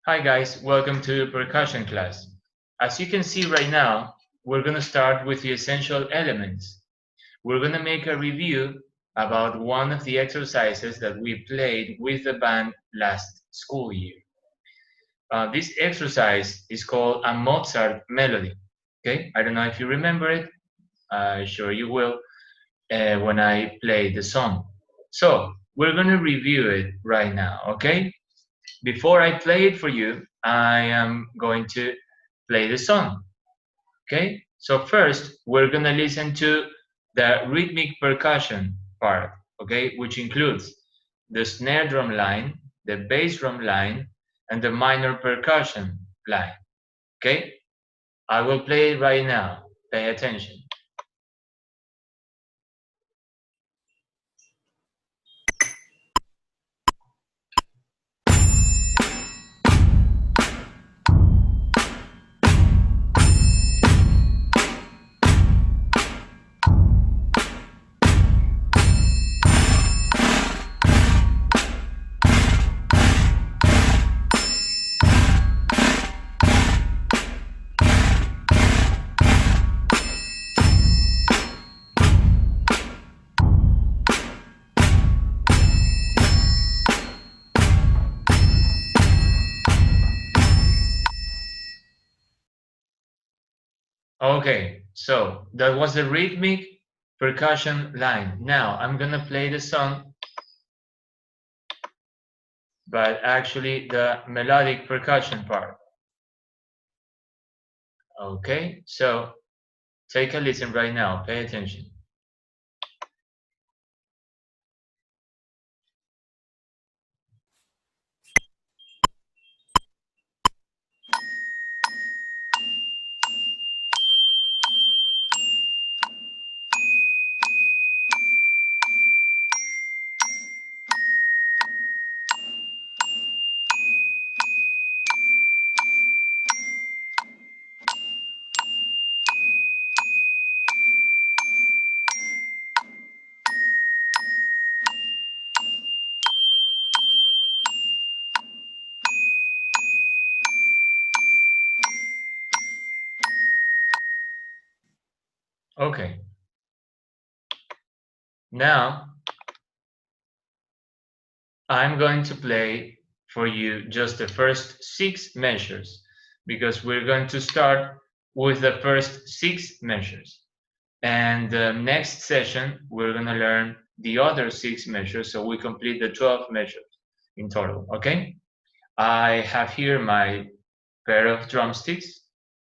Hi guys, welcome to percussion class. As you can see right now, we're going to start with the essential elements. We're going to make a review about one of the exercises that we played with the band last school year. This exercise is called a Mozart melody. Okay, I don't know if you remember it. I'm sure you will when I play the song. So we're going to review it right now. Okay. Before I play it for you, I am going to play the song. Okay? So first, we're going to listen to the rhythmic percussion part, okay, which includes the snare drum line, the bass drum line, and the minor percussion line. Okay? I will play it right now. Pay attention. Okay, so that was the rhythmic percussion line. Now I'm gonna play the song, but actually the melodic percussion part. Okay, so take a listen right now. Pay attention. Okay, now I'm going to play for you just the first 6 measures because we're going to start with the first 6 measures. And the next session, we're going to learn the other 6 measures so we complete the 12 measures in total. Okay, I have here my pair of drumsticks,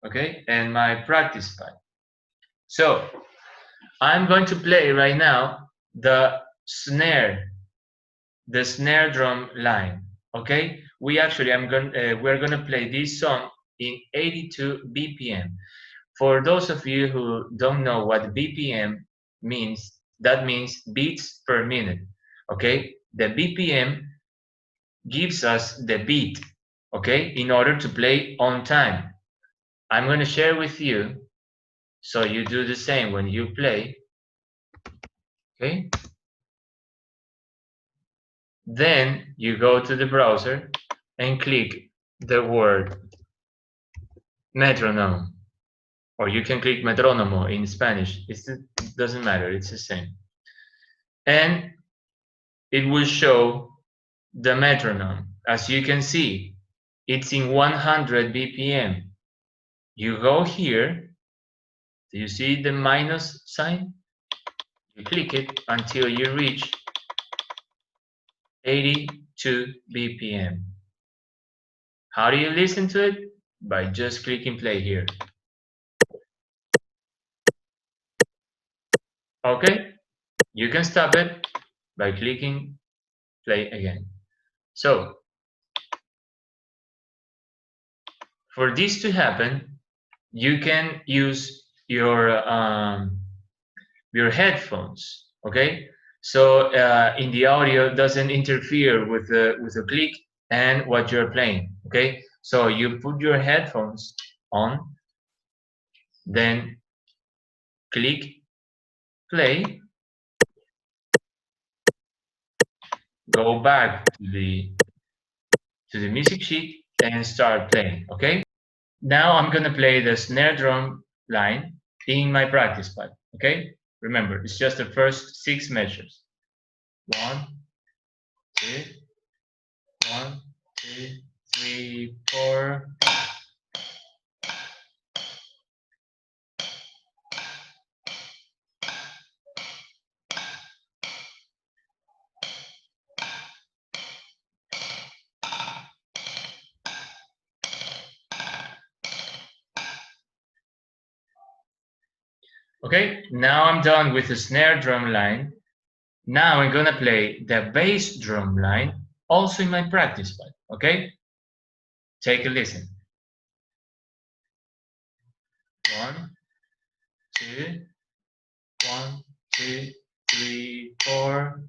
okay, and my practice pad. So I'm going to play right now snare, the snare drum line. Okay, we're gonna play this song in 82 BPM. For those of you who don't know what BPM means, that means beats per minute. Okay, the BPM gives us the beat. Okay, in order to play on time. I'm gonna share with you so you do the same when you play. Okay, then you go to the browser and click the word metronome, or you can click metronomo in Spanish. It doesn't matter, it's the same. And it will show the metronome. As you can see, it's in 100 BPM. You go here, do you see the minus sign? You click it until you reach 82 BPM. How do you listen to it? By just clicking play here. Okay, you can stop it by clicking play again. So, for this to happen, you can use your headphones. Okay, so in the audio doesn't interfere with the click and what you're playing. Okay, so you put your headphones on, then click play, go back to the music sheet and start playing, okay? Now I'm gonna play the snare drum line in my practice pad, okay? Remember, it's just the first 6 measures. 1, 2, 1, 2, 3, 4. Okay, now I'm done with the snare drum line. Now I'm gonna play the bass drum line also in my practice pad, okay? Take a listen. 1, 2, 1, 2, 3, 4.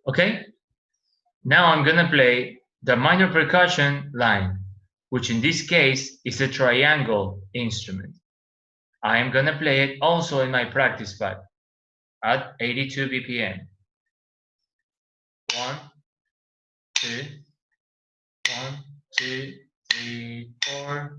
Okay, now I'm gonna play the minor percussion line, which in this case is a triangle instrument. I am gonna play it also in my practice pad at 82 BPM. 1, 2, 1, 2, 3, 4.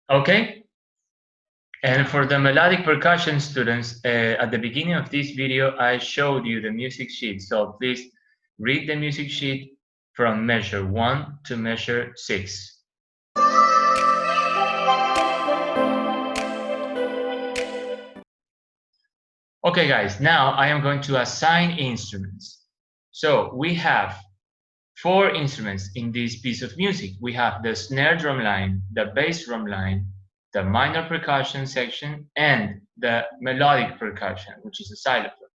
Okay, and for the melodic percussion students, at the beginning of this video, I showed you the music sheet. So please read the music sheet from measure 1 to measure 6. Okay, guys, now I am going to assign instruments. So we have 4 instruments in this piece of music. We have the snare drum line, the bass drum line, the minor percussion section, and the melodic percussion, which is a xylophone.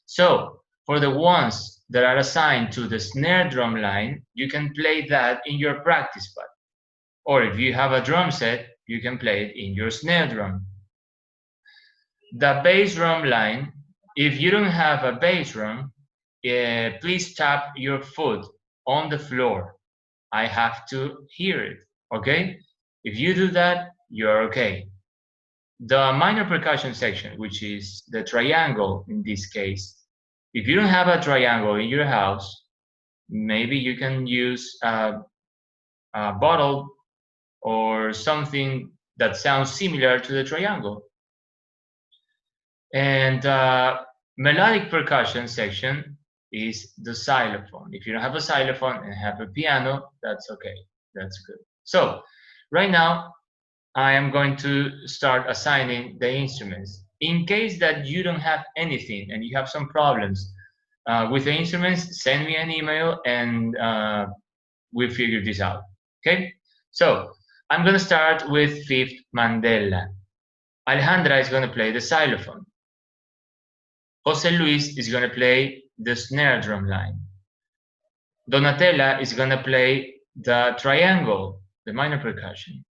So for the ones that are assigned to the snare drum line, you can play that in your practice pad. Or if you have a drum set, you can play it in your snare drum. The bass drum line, if you don't have a bass drum, please tap your foot on the floor. I have to hear it, okay? If you do that, you're okay. The minor percussion section, which is the triangle in this case, if you don't have a triangle in your house, maybe you can use a bottle or something that sounds similar to the triangle. And melodic percussion section is the xylophone. If you don't have a xylophone and have a piano, that's okay. That's good. So right now, I am going to start assigning the instruments. In case that you don't have anything and you have some problems with the instruments, send me an email and we'll figure this out. Okay? So I'm going to start with fifth Mandela. Alejandra is going to play the xylophone. Jose Luis is going to play the snare drum line. Donatella is going to play the triangle, the minor percussion.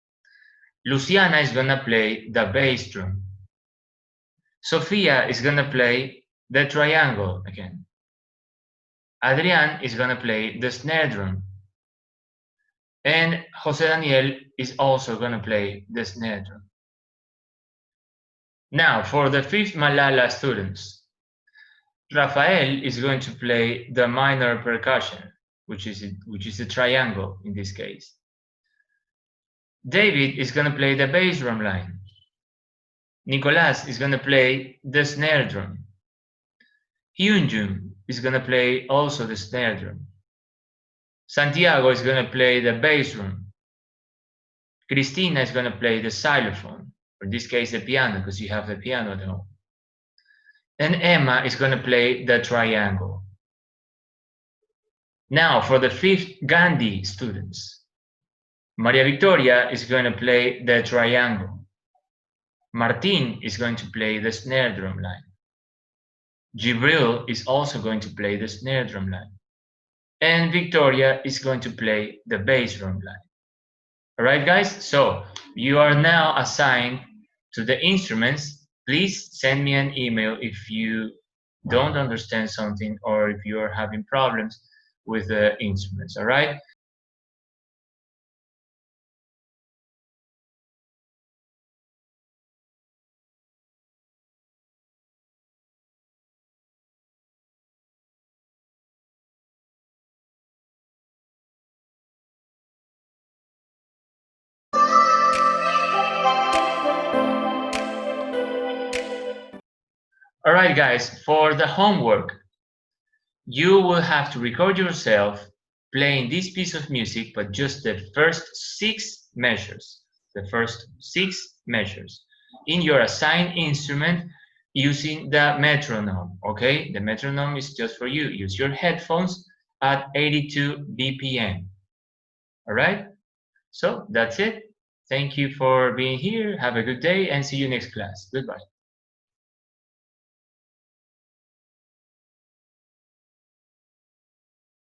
Luciana is going to play the bass drum. Sofia is going to play the triangle again. Adrian is going to play the snare drum. And Jose Daniel is also going to play the snare drum. Now, for the fifth Malala students, Rafael is going to play the minor percussion, which is a triangle in this case. David is going to play the bass drum line. Nicolas is going to play the snare drum. Hyunjun is going to play also the snare drum. Santiago is going to play the bass drum. Cristina is going to play the xylophone, or in this case the piano, because you have the piano at home. And Emma is going to play the triangle. Now for the fifth Gandhi students. Maria Victoria is going to play the triangle. Martin is going to play the snare drum line. Jibril is also going to play the snare drum line. And Victoria is going to play the bass drum line. All right, guys? So you are now assigned to the instruments. Please send me an email if you don't understand something or if you are having problems with the instruments. All right? All right, guys, for the homework, you will have to record yourself playing this piece of music, but just the first 6 measures. The first 6 measures in your assigned instrument using the metronome. Okay, the metronome is just for you. Use your headphones at 82 BPM. All right, so that's it. Thank you for being here. Have a good day and see you next class. Goodbye.